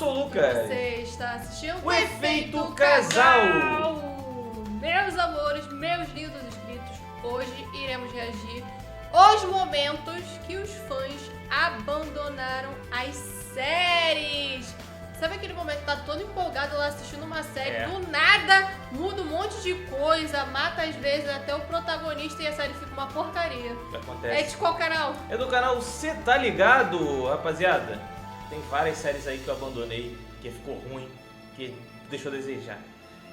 sou o Lucas. Você está assistindo O Efeito Casal. Meus amores, meus lindos inscritos, hoje iremos reagir aos momentos que os fãs abandonaram as séries. Sabe aquele momento que tá todo empolgado lá assistindo uma série, do nada muda um monte de coisa, mata às vezes até o protagonista e a série fica uma porcaria. Acontece. É de qual canal? É do canal Cê Tá Ligado, rapaziada. Tem várias séries aí que eu abandonei, que ficou ruim, que deixou a desejar.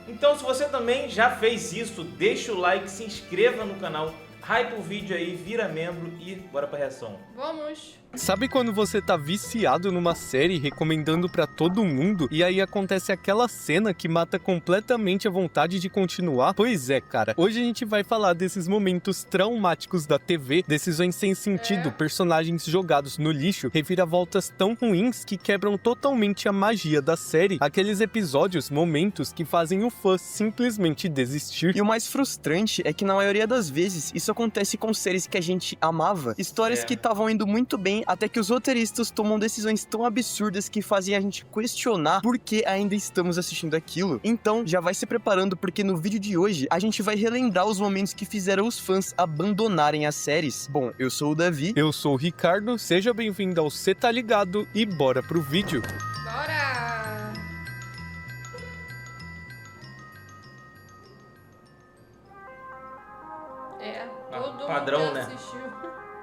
Então, se você também já fez isso, deixa o like, se inscreva no canal, hype o vídeo aí, vira membro e bora pra reação. Vamos! Sabe quando você tá viciado numa série recomendando pra todo mundo e aí acontece aquela cena que mata completamente a vontade de continuar? Pois é, cara. Hoje a gente vai falar desses momentos traumáticos da TV, decisões sem sentido, personagens jogados no lixo, reviravoltas tão ruins que quebram totalmente a magia da série, aqueles episódios, momentos que fazem o fã simplesmente desistir. E o mais frustrante é que na maioria das vezes isso acontece com séries que a gente amava, histórias que estavam indo muito bem, até que os roteiristas tomam decisões tão absurdas que fazem a gente questionar por que ainda estamos assistindo aquilo. Então, já vai se preparando porque no vídeo de hoje a gente vai relembrar os momentos que fizeram os fãs abandonarem as séries. Bom, eu sou o Davi. Eu sou o Ricardo, seja bem-vindo ao Cê Tá Ligado e bora pro vídeo. Bora! Todo padrão, mundo né? assistiu.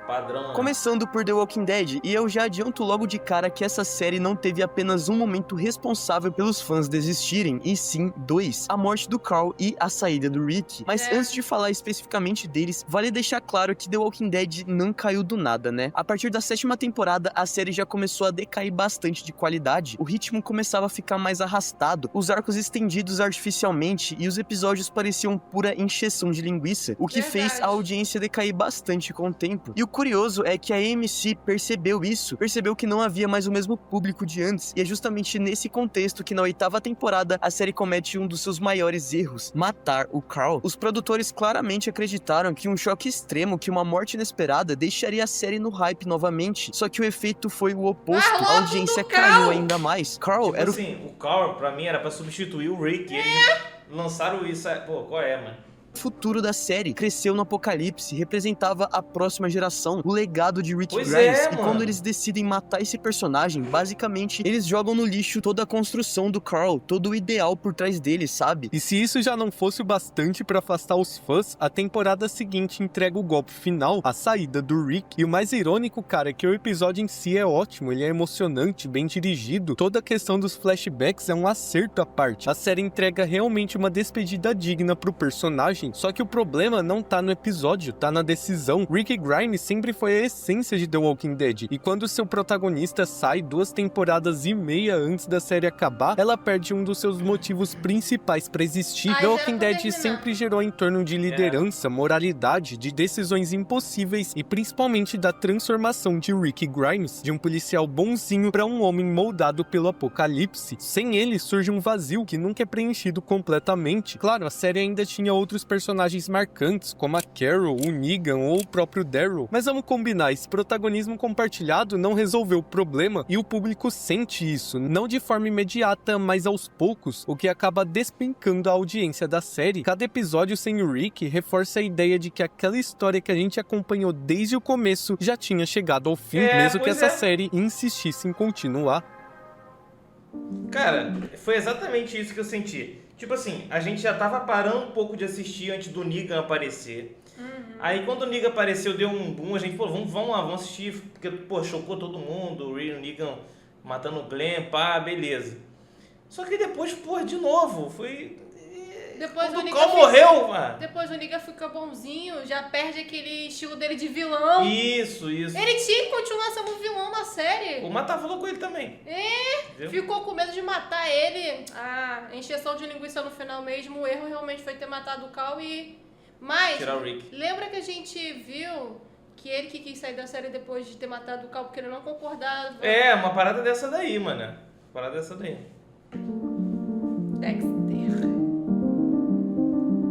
Padrão. Começando por The Walking Dead, e eu já adianto logo de cara que essa série não teve apenas um momento responsável pelos fãs desistirem, e sim dois: a morte do Carl e a saída do Rick. Mas antes de falar especificamente deles, vale deixar claro que The Walking Dead não caiu do nada, né? A partir da 7ª temporada, a série já começou a decair bastante de qualidade, o ritmo começava a ficar mais arrastado, os arcos estendidos artificialmente e os episódios pareciam pura encheção de linguiça, o que fez a audiência decair bastante com o tempo. E o curioso é que a AMC percebeu isso, percebeu que não havia mais o mesmo público de antes, e é justamente nesse contexto que na 8ª temporada a série comete um dos seus maiores erros: matar o Carl. Os produtores claramente acreditaram que um choque extremo, que uma morte inesperada, deixaria a série no hype novamente, só que o efeito foi o oposto, a audiência caiu ainda mais. Carl Tipo era assim, o Carl pra mim era pra substituir o Rick, e eles lançaram isso, pô, qual é, mano? futuro da série, cresceu no apocalipse, representava a próxima geração, o legado de Rick Pois Grimes, é, e mano. quando eles decidem matar esse personagem, basicamente, eles jogam no lixo toda a construção do Carl, todo o ideal por trás dele, sabe? E se isso já não fosse o bastante pra afastar os fãs, a temporada seguinte entrega o golpe final, a saída do Rick. E o mais irônico, cara, é que o episódio em si é ótimo, ele é emocionante, bem dirigido, toda a questão dos flashbacks é um acerto à parte. A série entrega realmente uma despedida digna pro personagem, só que o problema não tá no episódio, tá na decisão. Rick Grimes sempre foi a essência de The Walking Dead, e quando seu protagonista sai 2 temporadas e meia antes da série acabar, ela perde um dos seus motivos principais pra existir. The Walking Dead sempre gerou em torno de liderança, moralidade, de decisões impossíveis e principalmente da transformação de Rick Grimes, de um policial bonzinho pra um homem moldado pelo apocalipse. Sem ele surge um vazio que nunca é preenchido completamente. Claro, a série ainda tinha outros personagens marcantes, como a Carol, o Negan ou o próprio Daryl, mas vamos combinar, esse protagonismo compartilhado não resolveu o problema e o público sente isso, não de forma imediata, mas aos poucos, o que acaba despencando a audiência da série. Cada episódio sem o Rick reforça a ideia de que aquela história que a gente acompanhou desde o começo já tinha chegado ao fim, mesmo que essa série insistisse em continuar. Cara, foi exatamente isso que eu senti. Tipo assim, a gente já tava parando um pouco de assistir antes do Negan aparecer. Aí quando o Negan apareceu, deu um boom, a gente falou, vamos lá, vamos assistir, porque, pô, chocou todo mundo, o Negan matando o Glenn, pá, beleza. Só que depois, pô, de novo, foi... Depois quando o o Negan Carl morreu, mano. Depois o Negan fica bonzinho, já perde aquele estilo dele de vilão. Isso. Ele tinha que continuar sendo vilão na série. O Mata falou com ele também. Viu? Ficou com medo de matar ele. Ah, encheção de linguiça no final mesmo. O erro realmente foi ter matado o Carl e... Mas, tirar o Rick. Lembra que a gente viu que ele que quis sair da série depois de ter matado o Carl porque ele não concordava? É, uma parada dessa daí, mano. Parada dessa daí. Dexter.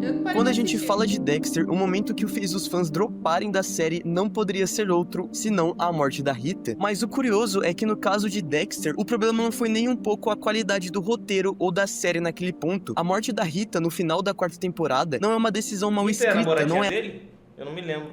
Eu parei Quando de a gente assistir. fala de Dexter, o momento que fez os fãs droparem da série não poderia ser outro, senão a morte da Rita. Mas o curioso é que no caso de Dexter, o problema não foi nem um pouco a qualidade do roteiro ou da série naquele ponto. A morte da Rita no final da 4ª temporada não é uma decisão mal Rita é a escrita, namoradinha não é dele? Eu não me lembro.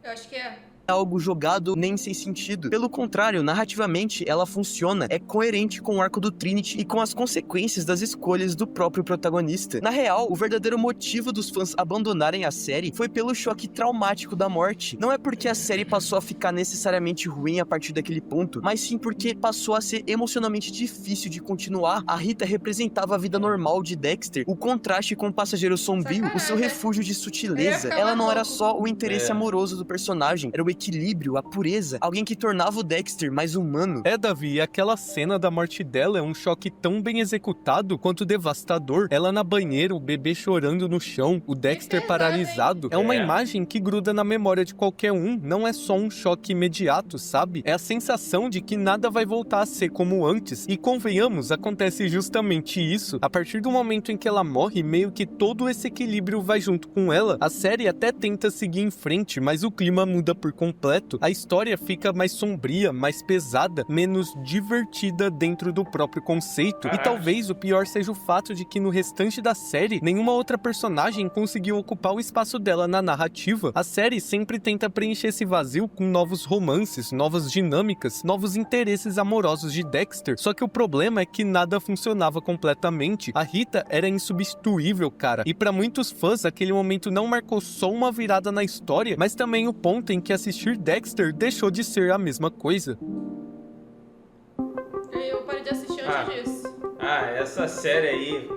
Eu acho que é. algo jogado nem sem sentido. Pelo contrário, narrativamente ela funciona, é coerente com o arco do Trinity e com as consequências das escolhas do próprio protagonista. Na real, o verdadeiro motivo dos fãs abandonarem a série foi pelo choque traumático da morte. Não é porque a série passou a ficar necessariamente ruim a partir daquele ponto, mas sim porque passou a ser emocionalmente difícil de continuar. A Rita representava a vida normal de Dexter, o contraste com o passageiro sombrio, o seu refúgio de sutileza. Ela não era só o interesse amoroso do personagem, era o equilíbrio, a pureza, alguém que tornava o Dexter mais humano. Davi, e aquela cena da morte dela é um choque tão bem executado quanto devastador. Ela na banheira, o bebê chorando no chão, o Dexter paralisado. É uma imagem que gruda na memória de qualquer um, não é só um choque imediato, sabe? É a sensação de que nada vai voltar a ser como antes. E convenhamos, acontece justamente isso. A partir do momento em que ela morre, meio que todo esse equilíbrio vai junto com ela. A série até tenta seguir em frente, mas o clima muda por completo. A história fica mais sombria, mais pesada, menos divertida dentro do próprio conceito. E talvez o pior seja o fato de que no restante da série, nenhuma outra personagem conseguiu ocupar o espaço dela na narrativa. A série sempre tenta preencher esse vazio com novos romances, novas dinâmicas, novos interesses amorosos de Dexter. Só que o problema é que nada funcionava completamente. A Rita era insubstituível, cara. E pra muitos fãs, aquele momento não marcou só uma virada na história, mas também o ponto em que assistir Dexter deixou de ser a mesma coisa. Eu parei de assistir antes disso. Essa série aí.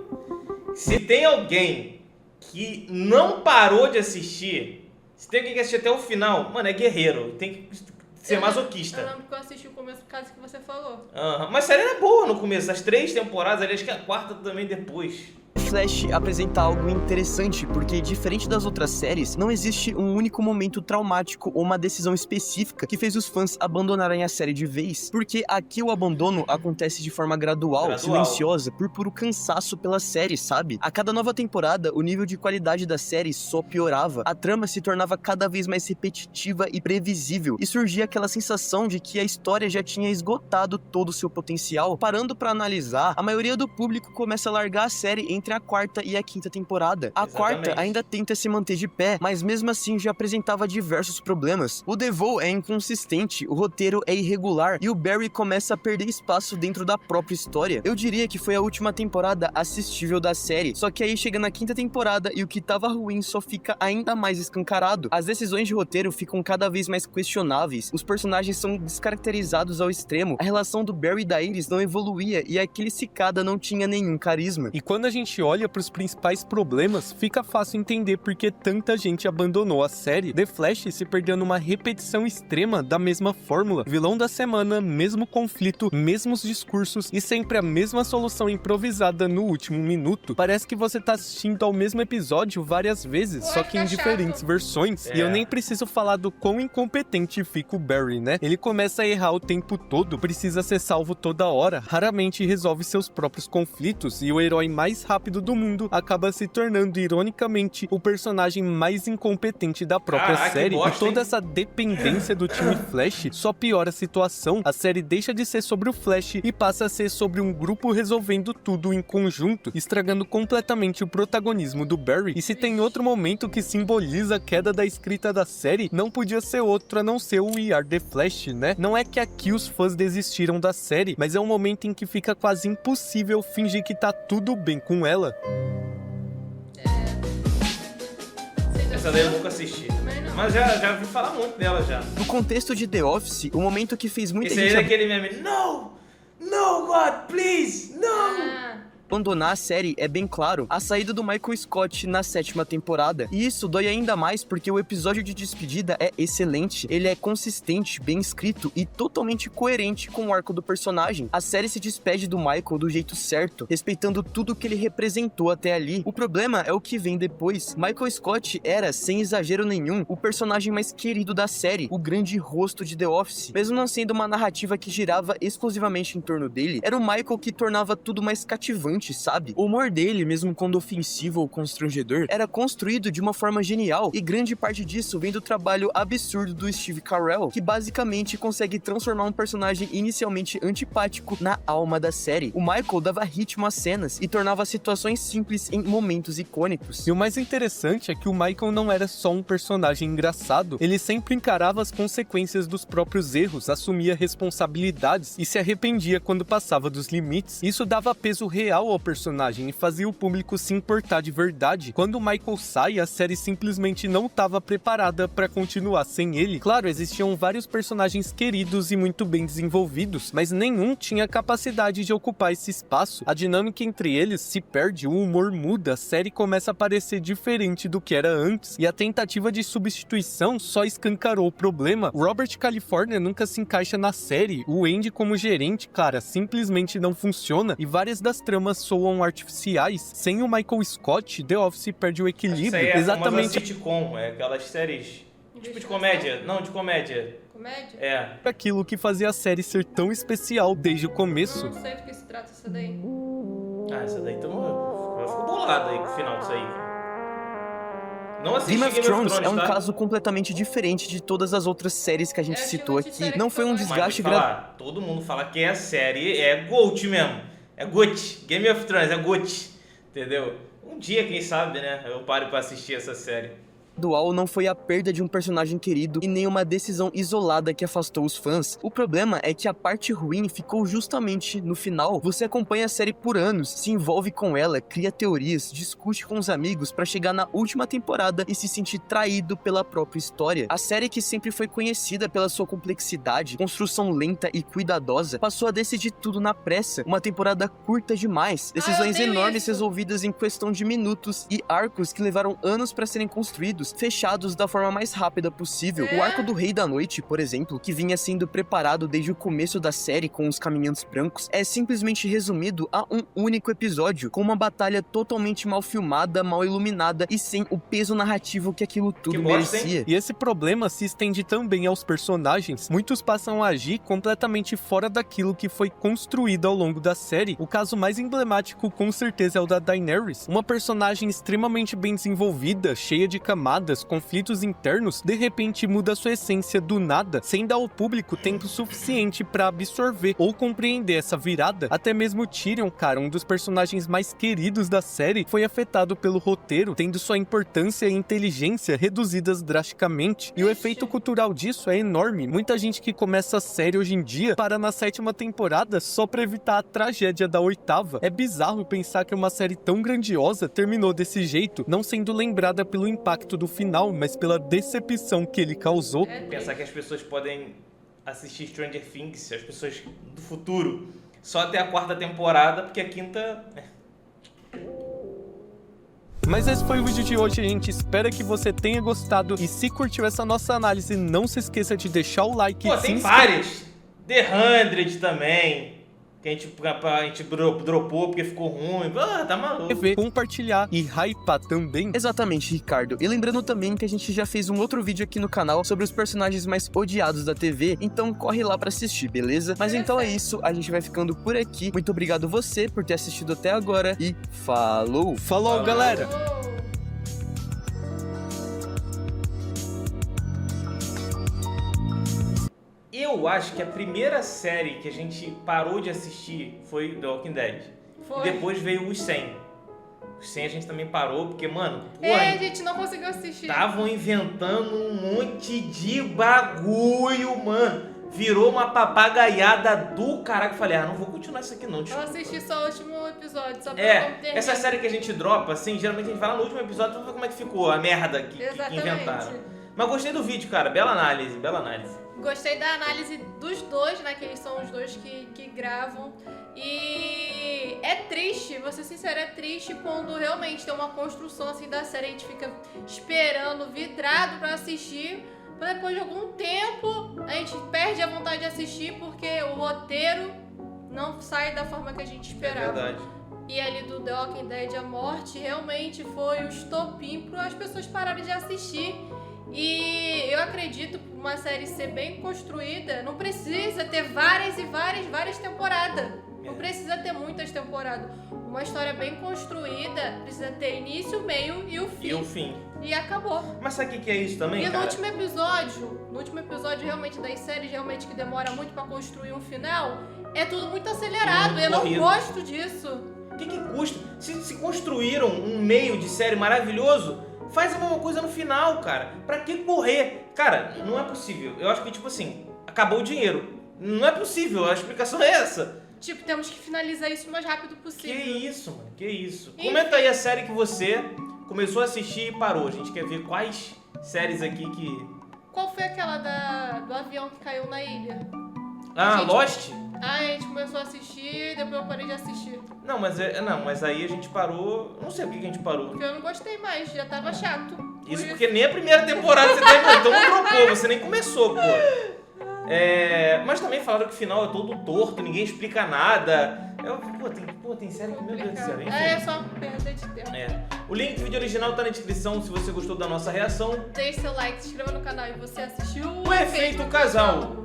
Se tem alguém que não parou de assistir, se tem alguém que assistiu até o final, mano, é guerreiro. Tem que ser masoquista. Eu lembro que eu assisti o começo por causa que você falou. Mas a série era boa no começo, as 3 temporadas, ali, acho que a 4ª também depois. Flash apresenta algo interessante, porque diferente das outras séries, não existe um único momento traumático ou uma decisão específica que fez os fãs abandonarem a série de vez, porque aqui o abandono acontece de forma gradual, silenciosa, por puro cansaço pela série, sabe? A cada nova temporada, o nível de qualidade da série só piorava, a trama se tornava cada vez mais repetitiva e previsível, e surgia aquela sensação de que a história já tinha esgotado todo o seu potencial. Parando pra analisar, a maioria do público começa a largar a série entre a 4ª e a 5ª temporada. A 4ª ainda tenta se manter de pé, mas mesmo assim já apresentava diversos problemas. O DeVoe é inconsistente, o roteiro é irregular e o Barry começa a perder espaço dentro da própria história. Eu diria que foi a última temporada assistível da série, só que aí chega na 5ª temporada e o que tava ruim só fica ainda mais escancarado. As decisões de roteiro ficam cada vez mais questionáveis, os personagens são descaracterizados ao extremo, a relação do Barry e da Iris não evoluía e aquele cicada não tinha nenhum carisma. E quando a gente olha para os principais problemas, fica fácil entender por que tanta gente abandonou a série. The Flash se perdeu numa repetição extrema da mesma fórmula. Vilão da semana, mesmo conflito, mesmos discursos e sempre a mesma solução improvisada no último minuto. Parece que você tá assistindo ao mesmo episódio várias vezes, só que em diferentes versões. E eu nem preciso falar do quão incompetente fica o Barry, né? Ele começa a errar o tempo todo, precisa ser salvo toda hora, raramente resolve seus próprios conflitos e o herói mais rápido do mundo acaba se tornando, ironicamente, o personagem mais incompetente da própria série. E toda essa dependência do time Flash só piora a situação. A série deixa de ser sobre o Flash e passa a ser sobre um grupo resolvendo tudo em conjunto, estragando completamente o protagonismo do Barry. E se tem outro momento que simboliza a queda da escrita da série, não podia ser outro a não ser o We Are The Flash, né? Não é que aqui os fãs desistiram da série, mas é um momento em que fica quase impossível fingir que tá tudo bem com ela. Essa daí eu nunca assisti. Mas já ouvi falar muito dela já. No contexto de The Office, o momento que fez muita gente... Esse aí é aquele meme, no! No, God, please, no! Abandonar a série é bem claro a saída do Michael Scott na 7ª temporada. E isso dói ainda mais porque o episódio de despedida é excelente, ele é consistente, bem escrito e totalmente coerente com o arco do personagem. A série se despede do Michael do jeito certo, respeitando tudo que ele representou até ali. O problema é o que vem depois. Michael Scott era, sem exagero nenhum, o personagem mais querido da série, o grande rosto de The Office. Mesmo não sendo uma narrativa que girava exclusivamente em torno dele, era o Michael que tornava tudo mais cativante interessante, sabe? O humor dele, mesmo quando ofensivo ou constrangedor, era construído de uma forma genial, e grande parte disso vem do trabalho absurdo do Steve Carell, que basicamente consegue transformar um personagem inicialmente antipático na alma da série. O Michael dava ritmo às cenas e tornava situações simples em momentos icônicos. E o mais interessante é que o Michael não era só um personagem engraçado, ele sempre encarava as consequências dos próprios erros, assumia responsabilidades e se arrependia quando passava dos limites. Isso dava peso real ao personagem e fazia o público se importar de verdade. Quando o Michael sai, a série simplesmente não estava preparada para continuar sem ele. Claro, existiam vários personagens queridos e muito bem desenvolvidos, mas nenhum tinha capacidade de ocupar esse espaço. A dinâmica entre eles se perde, o humor muda, a série começa a parecer diferente do que era antes, e a tentativa de substituição só escancarou o problema. Robert California nunca se encaixa na série, o Andy como gerente, cara, simplesmente não funciona, e várias das tramas soam artificiais. Sem o Michael Scott, The Office perde o equilíbrio. Isso aí é exatamente a sitcom, é aquelas séries tipo de comédia. Não, de comédia. Comédia? É. aquilo que fazia a série ser tão especial desde o começo. Não sei do que se trata essa daí. Ah, essa daí eu fico bolado aí com o final disso aí. Não assisti Game of Thrones é um tá? caso completamente diferente de todas as outras séries que a gente É o citou tipo de aqui. série Não que foi um eu Mas gosto. vou te desgaste gratuito. falar, todo mundo fala que a série é GOAT mesmo. É GOAT. Game of Thrones é GOAT. Entendeu? Um dia, quem sabe, né? Eu paro pra assistir essa série. Não foi a perda de um personagem querido e nem uma decisão isolada que afastou os fãs. O problema é que a parte ruim ficou justamente no final. Você acompanha a série por anos, se envolve com ela, cria teorias, discute com os amigos pra chegar na última temporada e se sentir traído pela própria história. A série, que sempre foi conhecida pela sua complexidade, construção lenta e cuidadosa, passou a decidir tudo na pressa. Uma temporada curta demais, decisões odeio enormes isso. resolvidas em questão de minutos e arcos que levaram anos pra serem construídos, fechados da forma mais rápida possível. O arco do Rei da Noite, por exemplo, que vinha sendo preparado desde o começo da série com os Caminhantes Brancos, é simplesmente resumido a um único episódio, com uma batalha totalmente mal filmada, mal iluminada e sem o peso narrativo que aquilo tudo Que bosta, hein? merecia. E esse problema se estende também aos personagens. Muitos passam a agir completamente fora daquilo que foi construído ao longo da série. O caso mais emblemático com certeza é o da Daenerys, uma personagem extremamente bem desenvolvida, cheia de camadas, conflitos internos, de repente muda sua essência do nada, sem dar ao público tempo suficiente pra absorver ou compreender essa virada. Até mesmo Tyrion, cara, um dos personagens mais queridos da série, foi afetado pelo roteiro, tendo sua importância e inteligência reduzidas drasticamente. E o efeito cultural disso é enorme. Muita gente que começa a série hoje em dia para na 7ª temporada só pra evitar a tragédia da 8ª. É bizarro pensar que uma série tão grandiosa terminou desse jeito, não sendo lembrada pelo impacto do final, mas pela decepção que ele causou. Pensar que as pessoas podem assistir Stranger Things, as pessoas do futuro, só até a 4ª temporada, porque a 5ª... Mas esse foi o vídeo de hoje, a gente espera que você tenha gostado, e se curtiu essa nossa análise, não se esqueça de deixar o like. Pô, se tem inscrever. várias. The 100 também, que a gente dropou porque ficou ruim. Ah, tá maluco. Compartilhar e hypar também. Exatamente, Ricardo. E lembrando também que a gente já fez um outro vídeo aqui no canal sobre os personagens mais odiados da TV, então corre lá pra assistir, beleza? Mas então é isso, a gente vai ficando por aqui. Muito obrigado você por ter assistido até agora e falou! Falou, galera! Eu acho que a primeira série que a gente parou de assistir foi The Walking Dead. Foi. E depois veio os 100. Os 100 a gente também parou, porque, mano, A gente não conseguiu assistir. estavam inventando um monte de bagulho, mano. Virou uma papagaiada do caraca. Falei, não vou continuar isso aqui não, Eu desculpa. assisti só o último episódio, só pra não terminar. Essa série que a gente dropa, assim, geralmente a gente vai lá no último episódio pra ver como é que ficou a merda que Exatamente. inventaram. Mas gostei do vídeo, cara. Bela análise, bela análise. Gostei da análise dos dois, né? Que eles são os dois que gravam. E é triste, vou ser sincera, é triste quando realmente tem uma construção assim da série. A gente fica esperando, vidrado pra assistir. Mas depois de algum tempo, a gente perde a vontade de assistir porque o roteiro não sai da forma que a gente É esperava. verdade. E ali do The Walking Dead, a morte realmente foi o estopim para as pessoas pararem de assistir. E eu acredito que uma série ser bem construída não precisa ter várias temporadas. Não precisa ter muitas temporadas. Uma história bem construída precisa ter início, meio e o fim. E o fim. E acabou. Mas sabe o que é isso também, E cara? no último episódio realmente das séries, realmente que demora muito pra construir um final, é tudo muito acelerado. Eu não corrido. gosto disso. O que custa? Se construíram um meio de série maravilhoso, faz a mesma coisa no final, cara. Pra que correr? Cara, não é possível. Eu acho que, tipo assim, acabou o dinheiro. Não é possível, a explicação é essa. Tipo, temos que finalizar isso o mais rápido Que possível. isso, mano, que isso. Enfim. Comenta aí a série que você começou a assistir e parou. A gente quer ver quais séries aqui que... Qual foi aquela do avião que caiu na ilha? Ah, Gente, Lost? Ah, a gente começou a assistir e depois eu parei de assistir. Não, mas aí a gente parou... Não sei por que a gente parou. Porque eu não gostei mais, já tava chato. Isso porque nem a primeira temporada você terminou, então não dropou, você nem começou, pô. Mas também falaram que o final é todo torto, ninguém explica nada. Tem série que, meu Deus do céu, enfim. É só perda de tempo. O link do vídeo original tá na descrição se você gostou da nossa reação. Deixe seu like, se inscreva no canal e você assistiu O Efeito Casal.